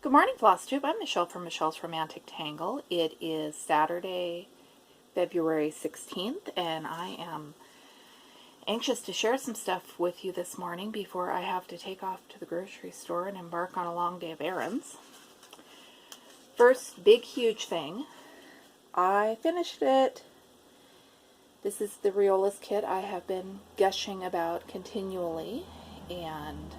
Good morning, Flosstube. I'm Michelle from Michelle's Romantic Tangle. It is Saturday, February 16th, and I am anxious to share some stuff with you this morning before I have to take off to the grocery store and embark on a long day of errands. First, big, huge thing. I finished it. This is the Riolas kit I have been gushing about continually, and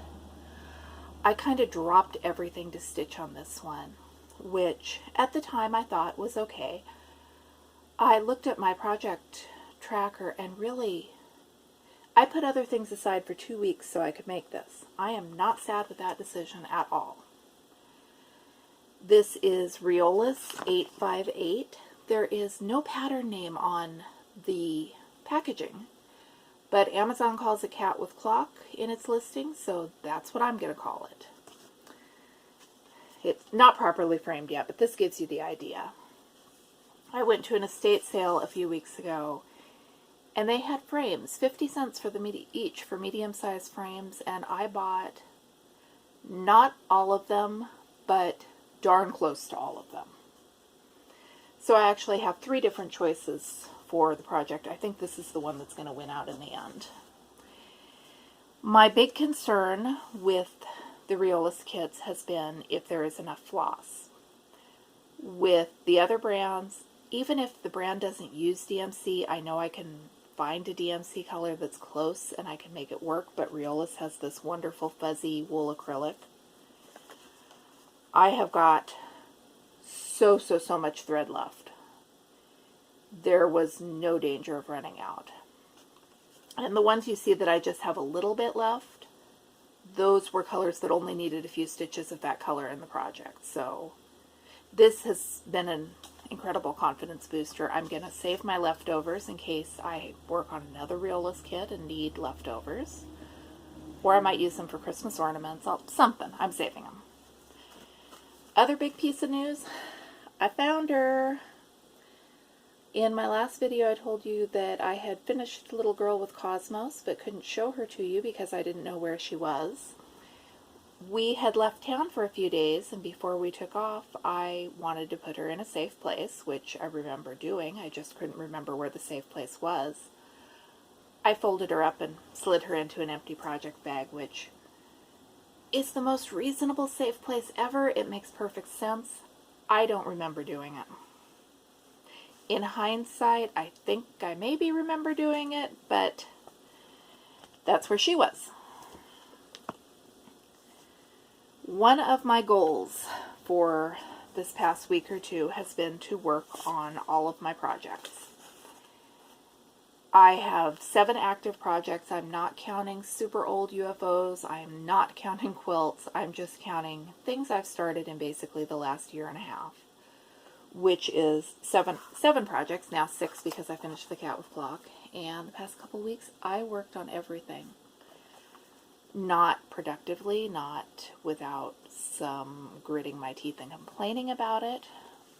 I kind of dropped everything to stitch on this one, which at the time I thought was okay. I looked at my project tracker and really, I put other things aside for 2 weeks so I could make this. I am not sad with that decision at all. This is Riolas 858. There is no pattern name on the packaging, but Amazon calls it cat with clock in its listing, so that's what I'm going to call it. It's not properly framed yet, but this gives you the idea. I went to an estate sale a few weeks ago, and they had frames, 50 cents for each for medium-sized frames, and I bought not all of them, but darn close to all of them. So I actually have 3 different choices for the project. I think this is the one that's going to win out in the end. My big concern with the Riolas kits has been if there is enough floss. With the other brands, even if the brand doesn't use DMC, I know I can find a DMC color that's close and I can make it work, but Riolas has this wonderful fuzzy wool acrylic. I have got so much thread left. There was no danger of running out. And the ones you see that I just have a little bit left, those were colors that only needed a few stitches of that color in the project. So this has been an incredible confidence booster. I'm going to save my leftovers in case I work on another Riolas kit and need leftovers. Or I might use them for Christmas ornaments. Something. I'm saving them. Other big piece of news, I found her. In my last video, I told you that I had finished Little Girl with Cosmos, but couldn't show her to you because I didn't know where she was. We had left town for a few days, and before we took off, I wanted to put her in a safe place, which I remember doing. I just couldn't remember where the safe place was. I folded her up and slid her into an empty project bag, which is the most reasonable safe place ever. It makes perfect sense. I don't remember doing it. In hindsight, I think I maybe remember doing it, but that's where she was. One of my goals for this past week or two has been to work on all of my projects. I have 7 active projects. I'm not counting super old UFOs. I'm not counting quilts. I'm just counting things I've started in basically the last year and a half, which is seven projects, now 6 because I finished the cat with clock. And the past couple weeks, I worked on everything. Not productively, not without some gritting my teeth and complaining about it,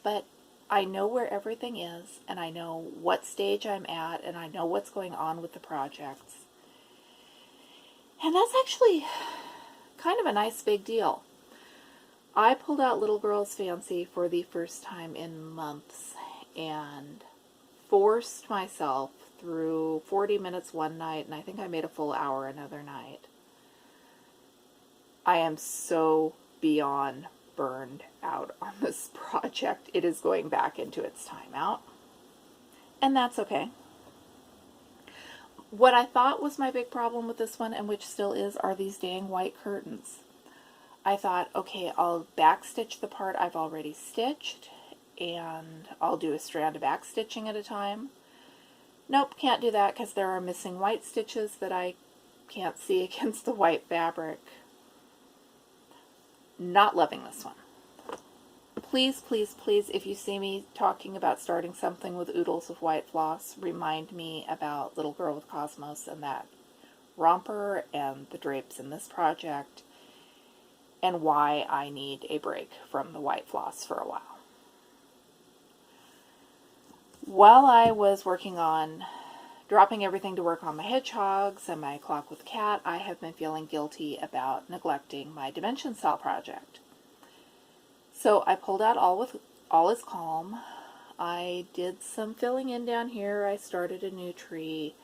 but I know where everything is, and I know what stage I'm at, and I know what's going on with the projects. And that's actually kind of a nice big deal. I pulled out Little Girl's Fancy for the first time in months and forced myself through 40 minutes one night, and I think I made a full hour another night. I am so beyond burned out on this project. It is going back into its timeout, and that's okay. What I thought was my big problem with this one, and which still is, are these dang white curtains. I thought, okay, I'll backstitch the part I've already stitched, and I'll do a strand of back stitching at a time. Nope, can't do that because there are missing white stitches that I can't see against the white fabric. Not loving this one. Please, please, please, if you see me talking about starting something with oodles of white floss, remind me about Little Girl with Cosmos and that romper and the drapes in this project, and why I need a break from the white floss for a while. While I was working on dropping everything to work on my hedgehogs and my clock with cat, I have been feeling guilty about neglecting my dimension cell project. So I pulled out All Is Calm. I did some filling in down here. I started a new tree.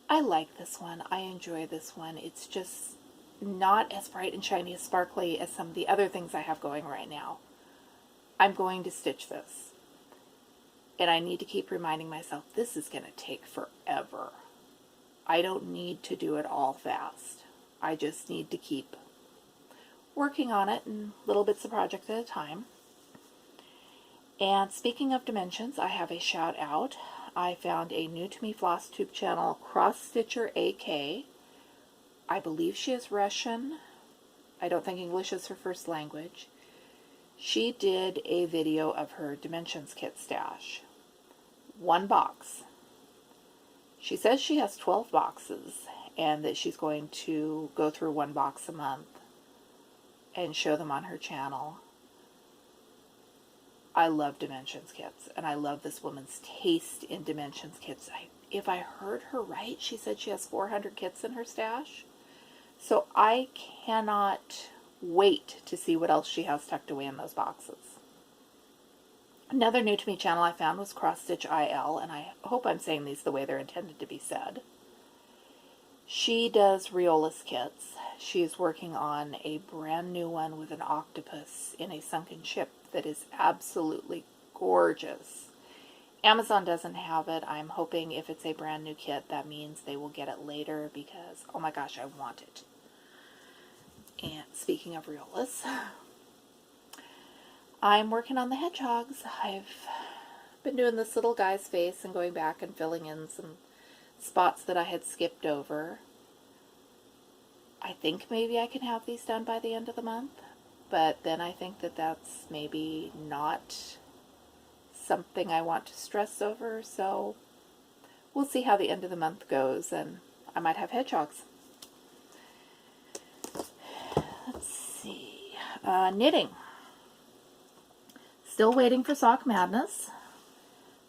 I like this one. I enjoy this one. It's just not as bright and shiny, as sparkly as some of the other things I have going right now. I'm going to stitch this. And I need to keep reminding myself, this is going to take forever. I don't need to do it all fast. I just need to keep working on it in little bits of projects at a time. And speaking of dimensions, I have a shout out. I found a new to me Flosstube channel, Crossstitcher AK. I believe she is Russian. I don't think English is her first language. She did a video of her dimensions kit stash. 1 box. She says she has 12 boxes and that she's going to go through 1 box a month and show them on her channel. I love dimensions kits, and I love this woman's taste in dimensions kits. If I heard her right, she said she has 400 kits in her stash. So I cannot wait to see what else she has tucked away in those boxes. Another new to me channel I found was Crossstitch IL, and I hope I'm saying these the way they're intended to be said. She does Riolis kits. She's working on a brand new one with an octopus in a sunken ship that is absolutely gorgeous. Amazon doesn't have it. I'm hoping if it's a brand new kit, that means they will get it later because, oh my gosh, I want it. And speaking of Riolis, I'm working on the hedgehogs. I've been doing this little guy's face and going back and filling in some spots that I had skipped over. I think maybe I can have these done by the end of the month, but then I think that that's maybe not something I want to stress over, so we'll see how the end of the month goes, and I might have hedgehogs. Let's see. Knitting. Still waiting for Sock Madness.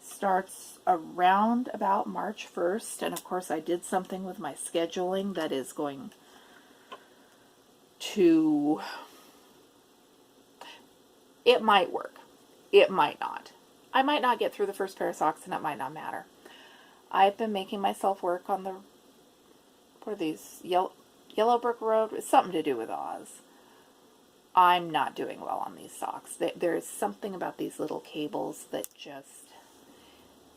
Starts around about March 1st, and of course I did something with my scheduling that is going to, it might work, it might not. I might not get through the first pair of socks and it might not matter. I've been making myself work on the, what are these, Yellow Brick Road? It's something to do with Oz. I'm not doing well on these socks. There's something about these little cables that just,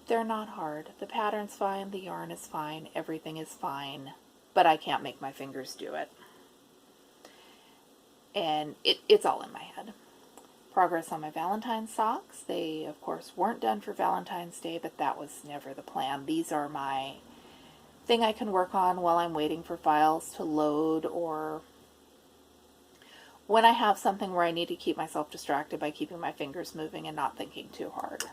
they're not hard. The pattern's fine, the yarn is fine, everything is fine, but I can't make my fingers do it. And it's all in my head. Progress on my Valentine's socks. They, of course, weren't done for Valentine's Day, but that was never the plan. These are my thing I can work on while I'm waiting for files to load, or when I have something where I need to keep myself distracted by keeping my fingers moving and not thinking too hard.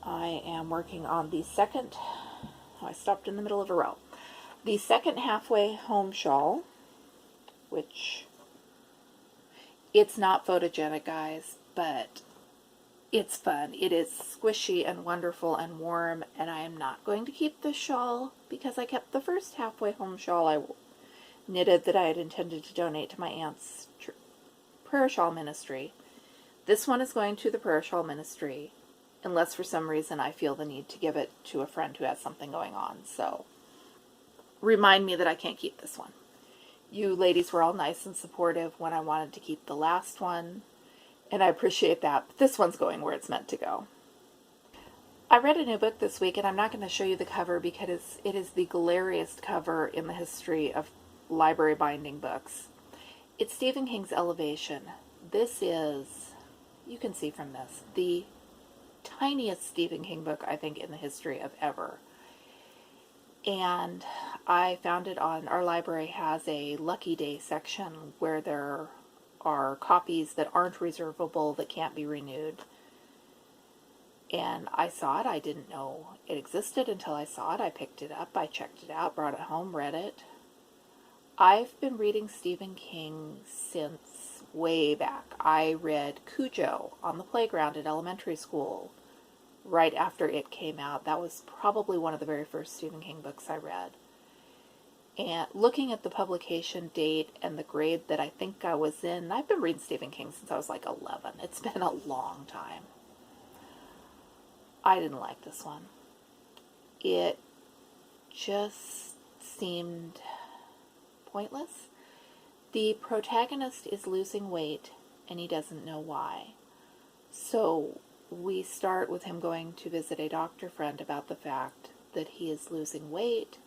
I am working on the second, I stopped in the middle of a row, the second halfway home shawl, which it's not photogenic, guys, but it's fun. It is squishy and wonderful and warm, and I am not going to keep this shawl because I kept the first halfway home shawl I knitted that I had intended to donate to my aunt's prayer shawl ministry. This one is going to the prayer shawl ministry, unless for some reason I feel the need to give it to a friend who has something going on. So remind me that I can't keep this one. You ladies were all nice and supportive when I wanted to keep the last one, and I appreciate that, but this one's going where it's meant to go. I read a new book this week, and I'm not going to show you the cover because it is the glariest cover in the history of library binding books. It's Stephen King's Elevation. This is, you can see from this, the tiniest Stephen King book I think in the history of ever. And I found it on, our library has a Lucky Day section where there are copies that aren't reservable, that can't be renewed. And I saw it. I didn't know it existed until I saw it. I picked it up, I checked it out, brought it home, read it. I've been reading Stephen King since way back. I read Cujo on the playground at elementary school right after it came out. That was probably one of the very first Stephen King books I read. And looking at the publication date and the grade that I think I was in, I've been reading Stephen King since I was like 11. It's been a long time. I didn't like this one. It just seemed pointless. The protagonist is losing weight and he doesn't know why. So we start with him going to visit a doctor friend about the fact that he is losing weight,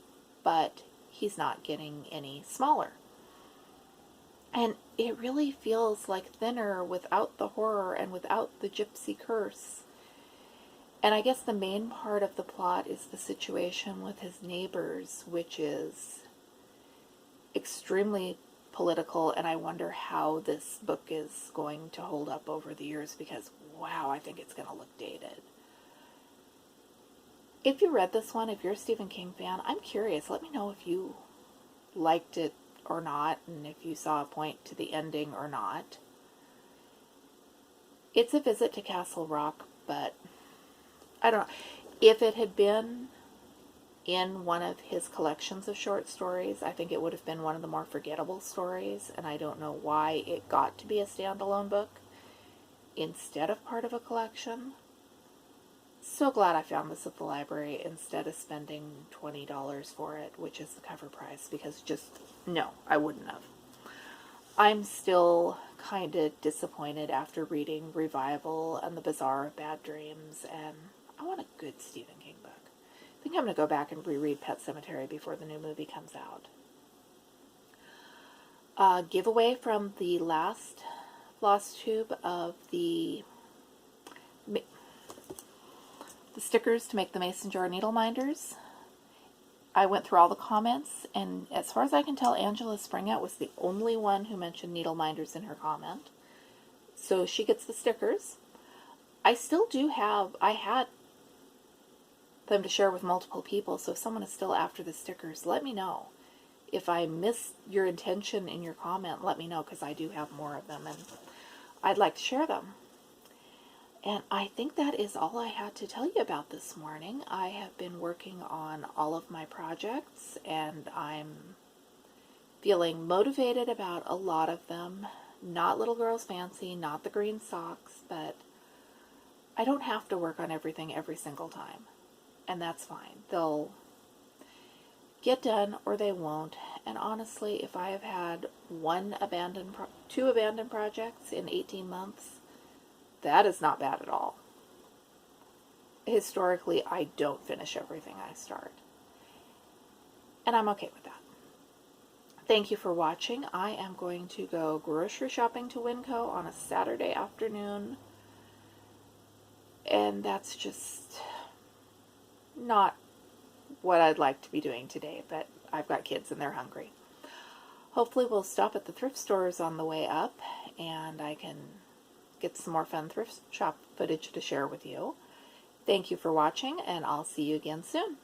but he's not getting any smaller. And it really feels like Thinner without the horror and without the gypsy curse. And I guess the main part of the plot is the situation with his neighbors, which is extremely political, and I wonder how this book is going to hold up over the years because, wow, I think it's going to look dated. If you read this one, if you're a Stephen King fan, I'm curious. Let me know if you liked it or not, and if you saw a point to the ending or not. It's a visit to Castle Rock, but I don't know. If it had been in one of his collections of short stories, I think it would have been one of the more forgettable stories, and I don't know why it got to be a standalone book instead of part of a collection. So glad I found this at the library instead of spending $20 for it, which is the cover price, because just, no, I wouldn't have. I'm still kind of disappointed after reading Revival and The Bazaar of Bad Dreams, and I want a good Stephen King book. I think I'm going to go back and reread Pet Sematary before the new movie comes out. Giveaway from the last Flosstube of the stickers to make the mason jar needle minders. I went through all the comments, and as far as I can tell, Angela Springout was the only one who mentioned needle minders in her comment. So she gets the stickers. I still do have, I had them to share with multiple people, so if someone is still after the stickers, let me know. If I missed your intention in your comment, let me know, because I do have more of them, and I'd like to share them. And I think that is all I had to tell you about this morning. I have been working on all of my projects, and I'm feeling motivated about a lot of them. Not Little Girl's Fancy, not the green socks, but I don't have to work on everything every single time. And that's fine. They'll get done or they won't. And honestly, if I have had two abandoned projects in 18 months, that is not bad at all. Historically, I don't finish everything I start. And I'm okay with that. Thank you for watching. I am going to go grocery shopping to Winco on a Saturday afternoon. And that's just not what I'd like to be doing today, but I've got kids and they're hungry. Hopefully we'll stop at the thrift stores on the way up and I can get some more fun thrift shop footage to share with you. Thank you for watching, and I'll see you again soon.